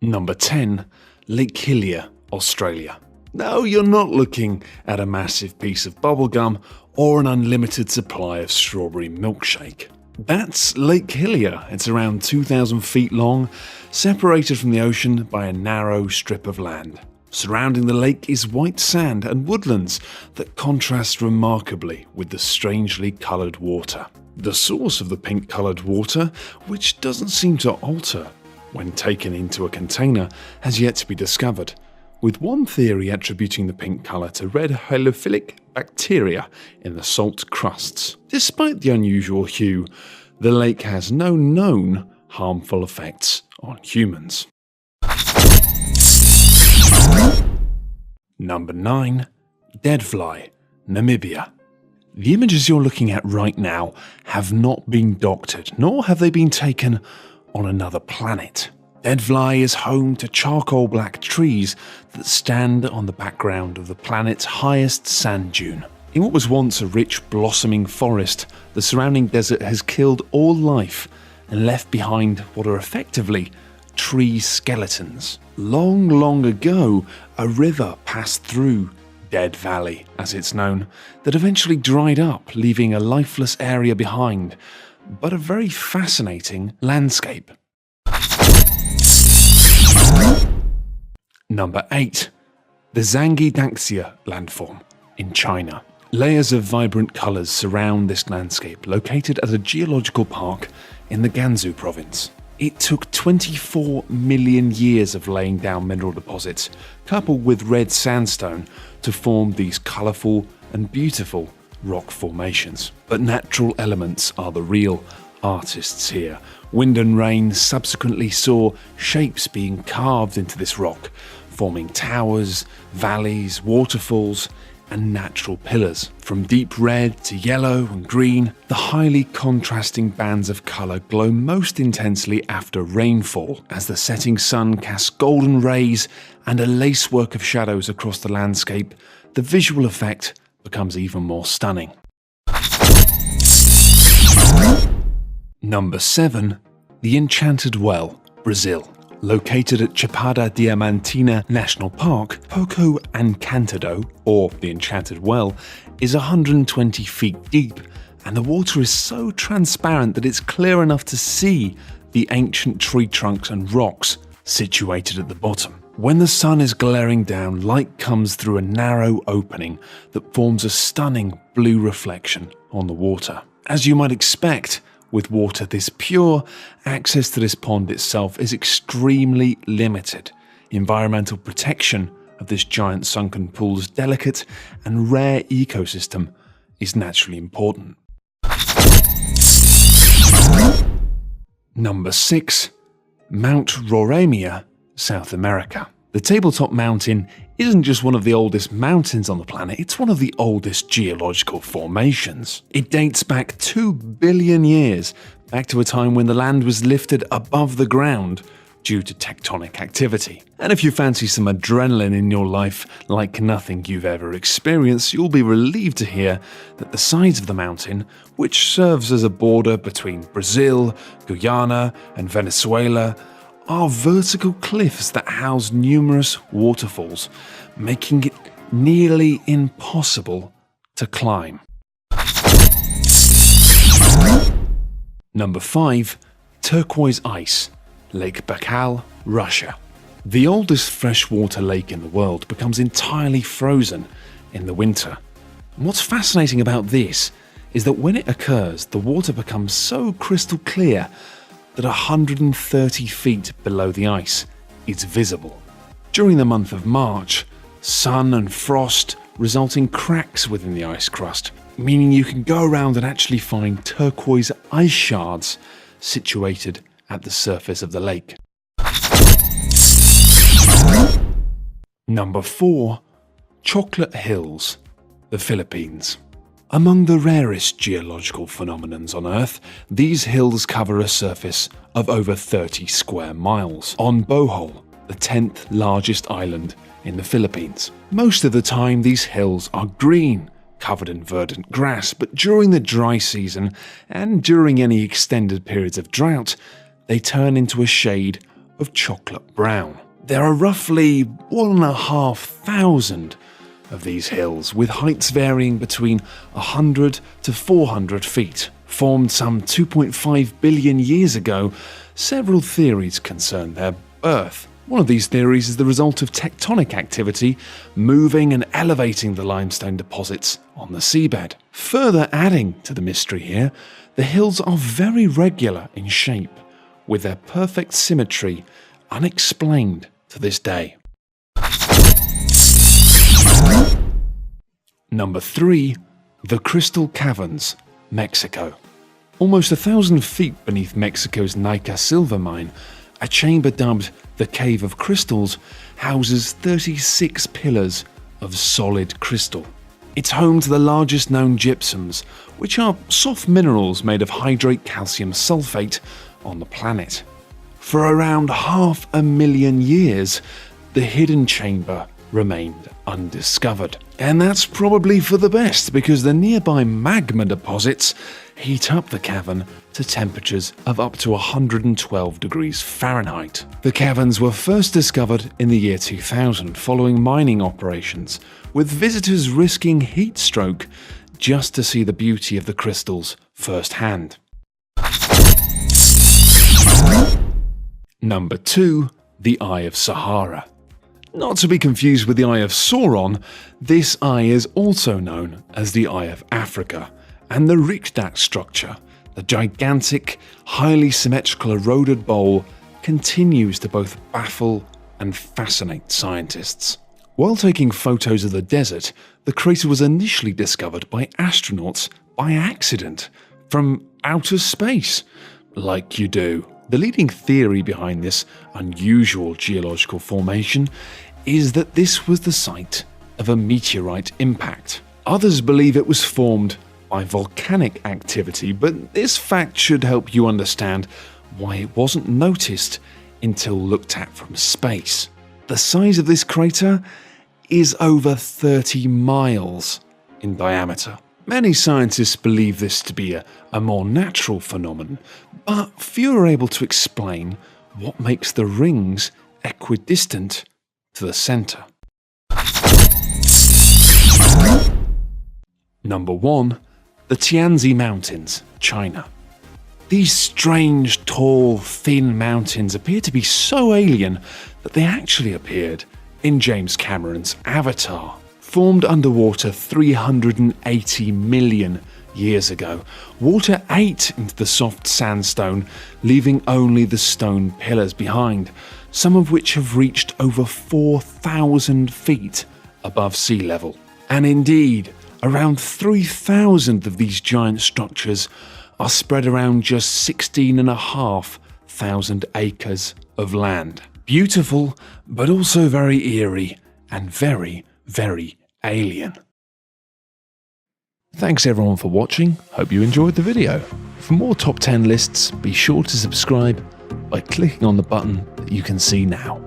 Number 10. Lake Hillier, Australia. No, you're not looking at a massive piece of bubblegum or an unlimited supply of strawberry milkshake. That's Lake Hillier. It's around 2,000 feet long, separated from the ocean by a narrow strip of land. Surrounding the lake is white sand and woodlands that contrast remarkably with the strangely coloured water. The source of the pink-coloured water, which doesn't seem to alter when taken into a container, has yet to be discovered, with one theory attributing the pink colour to red halophilic bacteria in the salt crusts. Despite the unusual hue, the lake has no known harmful effects on humans. Number 9. Deadfly, Namibia. The images you're looking at right now have not been doctored, nor have they been taken on another planet. Deadfly is home to charcoal black trees that stand on the background of the planet's highest sand dune. In what was once a rich blossoming forest, the surrounding desert has killed all life and left behind what are effectively tree skeletons. Long, long ago, a river passed through Dead Valley, as it's known, that eventually dried up, leaving a lifeless area behind, but a very fascinating landscape. Number 8. The Zhangjiadanxia landform in China. Layers of vibrant colours surround this landscape, located at a geological park in the Gansu province. It took 24 million years of laying down mineral deposits, coupled with red sandstone, to form these colourful and beautiful rock formations. But natural elements are the real artists here. Wind and rain subsequently saw shapes being carved into this rock, forming towers, valleys, waterfalls, and natural pillars. From deep red to yellow and green, the highly contrasting bands of colour glow most intensely after rainfall, as the setting sun casts golden rays and a lacework of shadows across the landscape. The visual effect becomes even more stunning. Number 7. The Enchanted Well, Brazil. Located at Chapada Diamantina National Park, Poco Encantado, or the Enchanted Well, is 120 feet deep, and the water is so transparent that it's clear enough to see the ancient tree trunks and rocks situated at the bottom. When the sun is glaring down, light comes through a narrow opening that forms a stunning blue reflection on the water. As you might expect, with water this pure, access to this pond itself is extremely limited. Environmental protection of this giant sunken pool's delicate and rare ecosystem is naturally important. Number 6. Mount Roraima, South America. The tabletop mountain isn't just one of the oldest mountains on the planet, it's one of the oldest geological formations. It dates back 2 billion years, back to a time when the land was lifted above the ground due to tectonic activity. And if you fancy some adrenaline in your life like nothing you've ever experienced, you'll be relieved to hear that the sides of the mountain, which serves as a border between Brazil, Guyana, and Venezuela, are vertical cliffs that house numerous waterfalls, making it nearly impossible to climb. Number 5. Turquoise Ice, Lake Baikal, Russia. The oldest freshwater lake in the world becomes entirely frozen in the winter. And what's fascinating about this is that when it occurs, the water becomes so crystal clear that 130 feet below the ice is visible. During the month of March, sun and frost result in cracks within the ice crust, meaning you can go around and actually find turquoise ice shards situated at the surface of the lake. Number 4. Chocolate Hills, the Philippines. Among the rarest geological phenomenons on Earth, these hills cover a surface of over 30 square miles on Bohol, the 10th largest island in the Philippines. Most of the time, these hills are green, covered in verdant grass, but during the dry season and during any extended periods of drought, they turn into a shade of chocolate brown. There are roughly 1,500 of these hills, with heights varying between 100 to 400 feet. Formed some 2.5 billion years ago, several theories concern their birth. One of these theories is the result of tectonic activity moving and elevating the limestone deposits on the seabed. Further adding to the mystery here, the hills are very regular in shape, with their perfect symmetry unexplained to this day. Number 3. The Crystal Caverns, Mexico. Almost 1,000 feet beneath Mexico's Nica silver mine, a chamber dubbed the Cave of Crystals houses 36 pillars of solid crystal. It's home to the largest known gypsums, which are soft minerals made of hydrate calcium sulfate on the planet. For around 500,000 years, the hidden chamber remained undiscovered. And that's probably for the best, because the nearby magma deposits heat up the cavern to temperatures of up to 112 degrees Fahrenheit. The caverns were first discovered in the year 2000 following mining operations, with visitors risking heat stroke just to see the beauty of the crystals firsthand. Number 2. The Eye of Sahara. Not to be confused with the Eye of Sauron, this eye is also known as the Eye of Africa, and the Riksdag structure, the gigantic, highly symmetrical eroded bowl, continues to both baffle and fascinate scientists. While taking photos of the desert, the crater was initially discovered by astronauts by accident from outer space, like you do. The leading theory behind this unusual geological formation is that this was the site of a meteorite impact. Others believe it was formed by volcanic activity, but this fact should help you understand why it wasn't noticed until looked at from space. The size of this crater is over 30 miles in diameter. Many scientists believe this to be a more natural phenomenon, but few are able to explain what makes the rings equidistant to the center. Number 1. The Tianzi Mountains, China. These strange, tall, thin mountains appear to be so alien that they actually appeared in James Cameron's Avatar. Formed underwater 380 million years ago, water ate into the soft sandstone, leaving only the stone pillars behind, some of which have reached over 4,000 feet above sea level. And indeed, around 3,000 of these giant structures are spread around just 16,500 acres of land. Beautiful, but also very eerie and very, very alien. Thanks everyone for watching, hope you enjoyed the video. For more top 10 lists, be sure to subscribe by clicking on the button that you can see now.